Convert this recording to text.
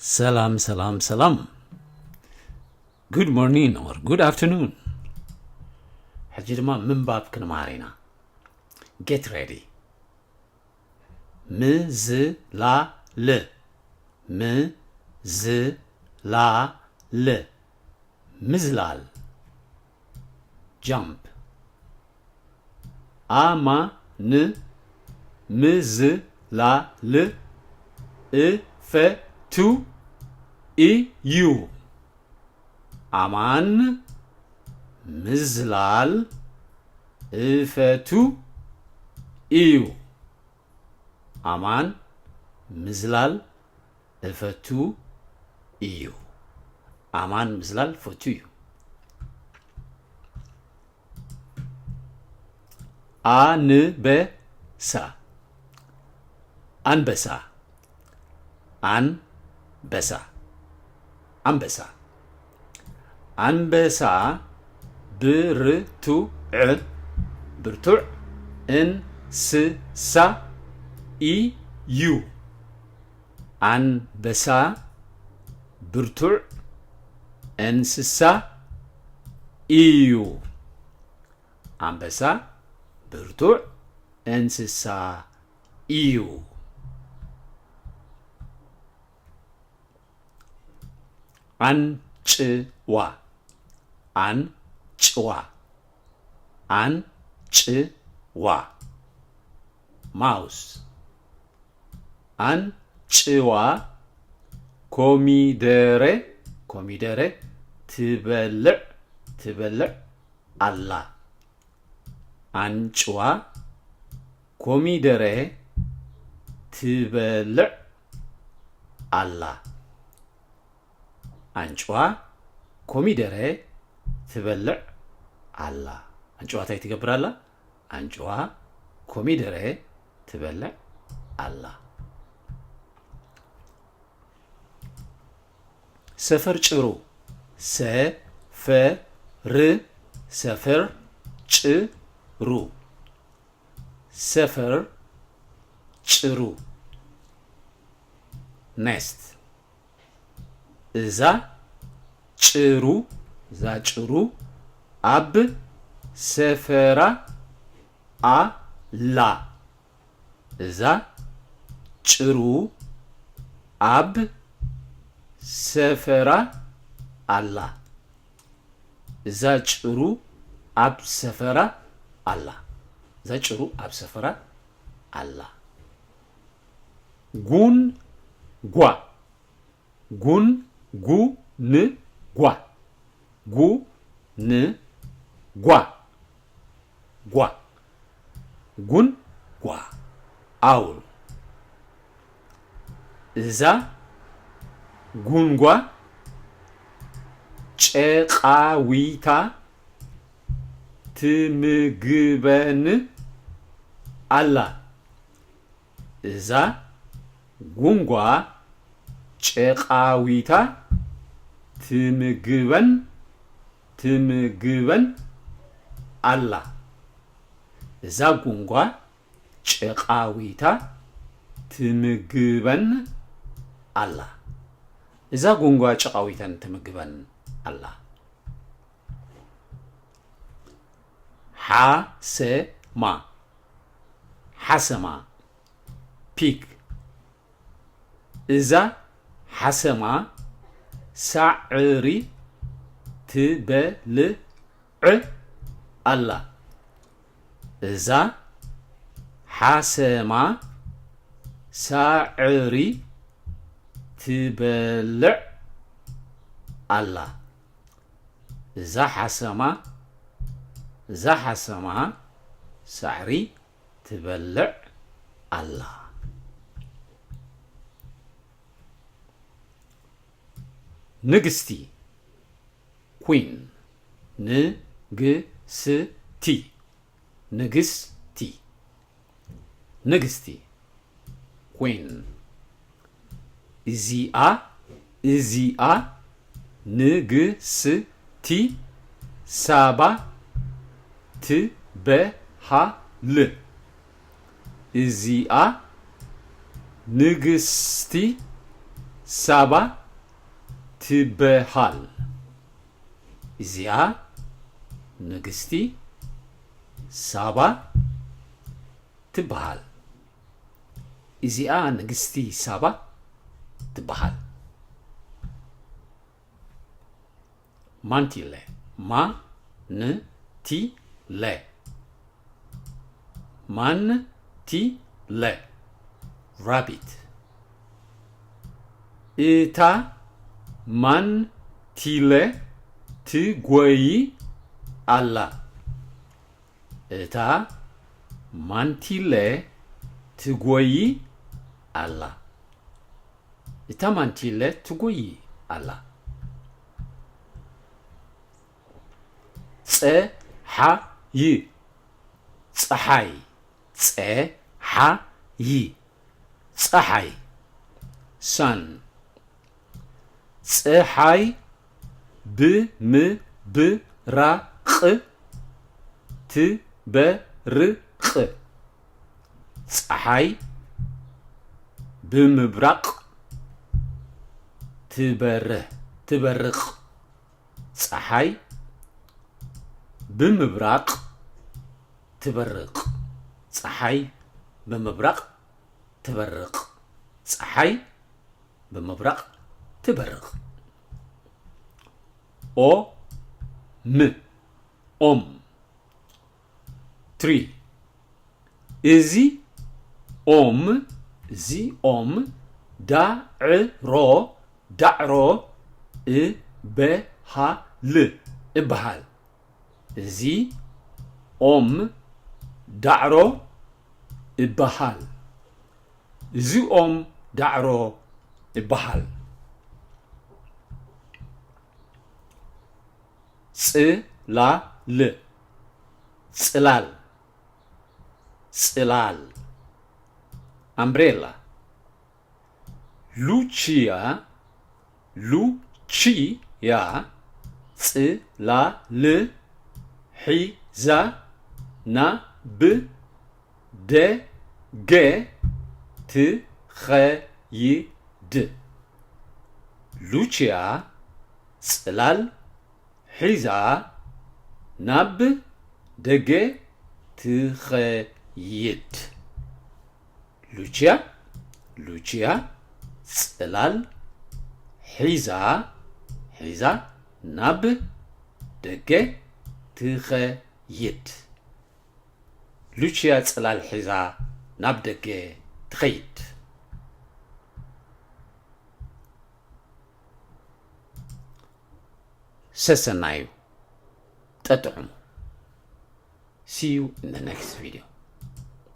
Salam, salam, salam. Good morning or good afternoon. حجرما من باب كنمارينا. Get ready. مزلال مزلال مزلال jump. أمان مزلال إفتو إيو أمان مزلال إفتو إيو أمان مزلال إفتو إيو أمان مزلال فتو إيو أنبسا أنبسا أنبسا أنبسا أنبسا برتوع برتوع إنسسا إيو أنبسا برتوع إنسسا إيو أنبسا برتوع إنسسا إيو አንጭዋ አንጭዋ አንጭዋ ማውስ አንጭዋ ኮሚደሬ ኮሚደሬ ትበልዕ ትበልዕ አላ አንጭዋ ኮሚደሬ ትበልዕ አላ አንጭዋ ኮሚደሬ ትበልዕ አላ አንጭዋ ታይ ትገብራላ አንጭዋ ኮሚደሬ ትበልዕ አላ ሰፈር ጭሩ ሰፈር ሰፈር ጭሩ ሰፈር ጭሩ ኔስት እዛ ጭሩ እዛ ጭሩ አብ ሰፈራ አላ እዛ ጭሩ አብ ሰፈራ አላ እዛ ጭሩ አብ ሰፈራ አላ እዛ ጭሩ አብ ሰፈራ አላ ጉን ጓ ጉን ጉ ን ጓ ጉ ን ጓ ጓ ጉን ጓ አውል እዛ ጉንጓ ጨቃዊታ ትምግበን አላ እዛ ጉንጓ ጨቃዊታ ትምግበን ትምግበን አላ እዛ ጉንጓ ጨቃዊታ ትምግበን አላ እዛ ጉንጓ ጨቃዊታን ትምግበን አላ ሓሰማ ሓሰማ ፒክ እዛ ሓሰማ ሳዕሪ ትበልዕ አላ እዛ ሓሰማ ሳዕሪ ትበልዕ አላ እዛ ሓሰማ ሳዕሪ ትበልዕ አላ ንግስቲ ኩን ንግስቲ ንግስቲ ንግስቲ ኩን እዚኣ እዚኣ ንግስቲ ሳባ ትበሃል እዚኣ ንግስቲ ሳባ ትበሃል እዚኣ ንግስቲ ሳባ ትበሃል እዚኣ ንግስቲ ሳባ ትበሃል ማንቲለ ማ ን ቲ ለ ማን ቲ ለ rabbit እታ ማን ቲለ ትጎይ አላ እታ ማንቲለ ትጎይ አላ እታ ማንቲለ ትጎይ አላ ፀሓይ ፀሓይ ፀሓይ ፀሓይ sun ፀሓይ ብምብራቕ ትበርቕ ፀሓይ ብምብራቕ ትበርቕ ፀሓይ ብምብራቕ ትበርቕ ፀሓይ ብምብራቕ ትበርቕ ፀሓይ ብምብራቕ ትበርቕ ኦም ትሪ እዚ ኦም ዳዕሮ እበሃል እዚ ኦም ዳዕሮ እበሃል እዚ ኦም ዳዕሮ እበሃል ጽላል umbrella ሉቺያ ጽላል ሒዛ ናብ ደገ ትኸይድ ሉቺያ ጽላል ሒዛ ናብ ደገ ትኸይድ ሉቺያ ጽላል ሒዛ ናብ ደገ ትኸይድ ሉቺያ ጽላል ሒዛ ናብ ደገ ትኸይድ ሰሰናዩ ጠጥዑሙ see you in the next video